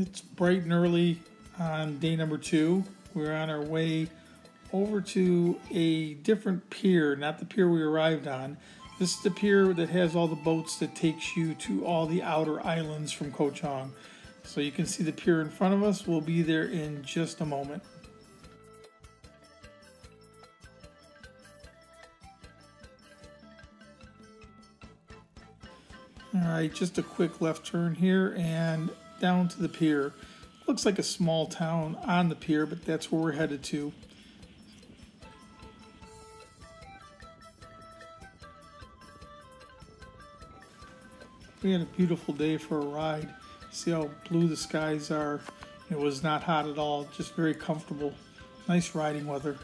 It's bright and early on day number 2. We're on our way over to a different pier, not the pier we arrived on. This is the pier that has all the boats that takes you to all the outer islands from Koh Chang. So you can see the pier in front of us. We'll be there in just a moment. Alright, just a quick left turn here and down to the pier. Looks like a small town on the pier, but that's where we're headed to. We had a beautiful day for a ride. See how blue the skies are. It was not hot at all, just very comfortable. Nice riding weather.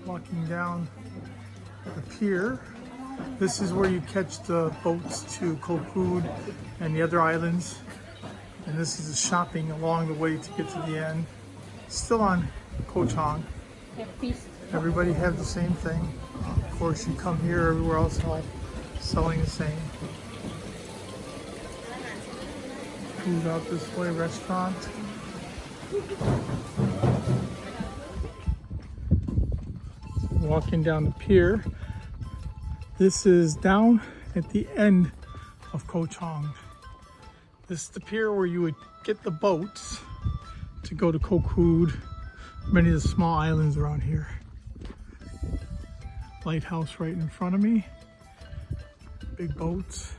Walking down the pier. This is where you catch the boats to Koh Chang and the other islands. And this is the shopping along the way to get to the end. Still on Koh Chang. Everybody have the same thing. Of course, you come here, everywhere else all selling the same. Food out this way, restaurant. Walking down the pier. This is down at the end of Koh Chang. This is the pier where you would get the boats to go to Koh Chang, many of the small islands around here. Lighthouse right in front of me. Big boats.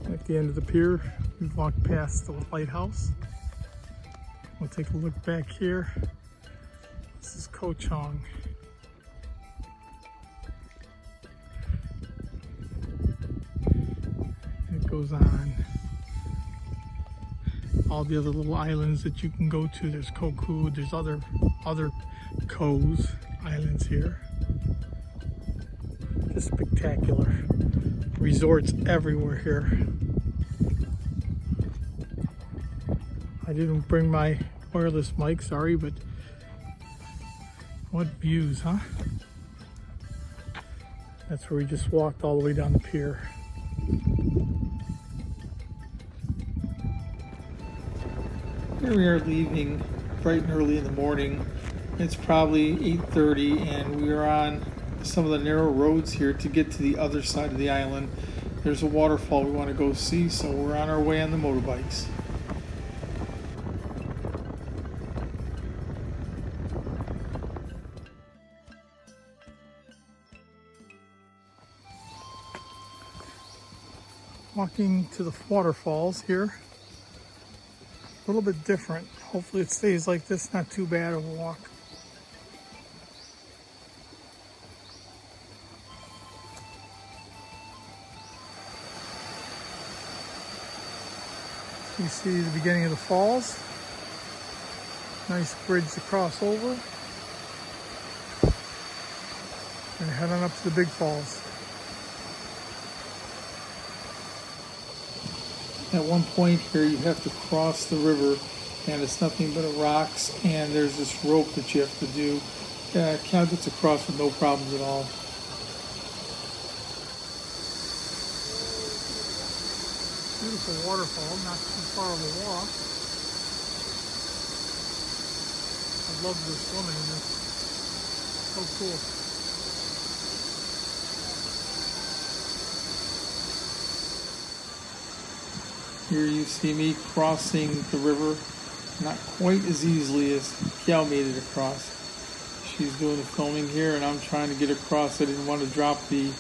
At the end of the pier, we've walked past the lighthouse. We'll take a look back here. This is Koh Chang. It goes on. All the other little islands that you can go to. There's Koh Chang. There's other Koh's islands here. Just spectacular. Resorts everywhere here. I didn't bring my wireless mic, sorry, but what views, huh? That's where we just walked all the way down the pier. Here we are leaving bright and early in the morning. It's probably 8:30 and we are on some of the narrow roads here to get to the other side of the island. There's a waterfall we want to go see, so we're on our way on the motorbikes. Walking to the waterfalls here. A little bit different. Hopefully it stays like this, not too bad of a walk. You see the beginning of the falls. Nice bridge to cross over. And head on up to the big falls. At one point here you have to cross the river and it's nothing but rocks and there's this rope that you have to do. Cal gets across with no problems at all. Beautiful waterfall, not too far of a walk. I love the swimming in this. So cool. Here you see me crossing the river, not quite as easily as Cal made it across. She's doing the filming here and I'm trying to get across. I didn't want to drop the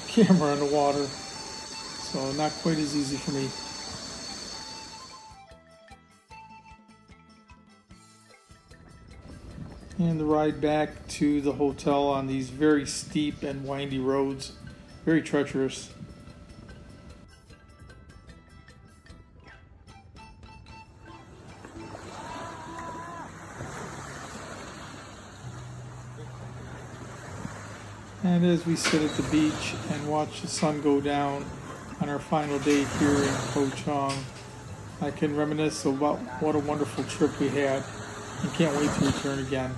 camera in the water, so not quite as easy for me. And the ride back to the hotel on these very steep and windy roads, very treacherous. And as we sit at the beach and watch the sun go down on our final day here in Koh Chang, I can reminisce about what a wonderful trip we had and can't wait to return again.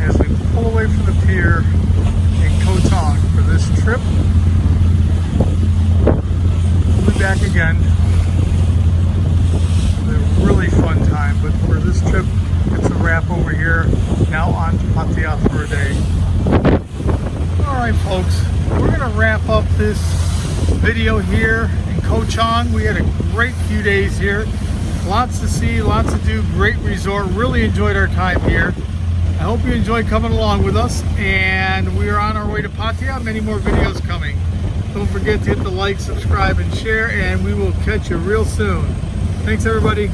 As we pull away from the pier in Koh Chang for this trip, we'll be back again. A really fun time, but for this trip, it's a wrap over here. Now on to Pattaya for a day. Alright folks, we're going to wrap up this video here in Koh Chang. We had a great few days here. Lots to see, lots to do, great resort. Really enjoyed our time here. I hope you enjoyed coming along with us, and we are on our way to Pattaya. Many more videos coming. Don't forget to hit the like, subscribe, and share, and we will catch you real soon. Thanks everybody.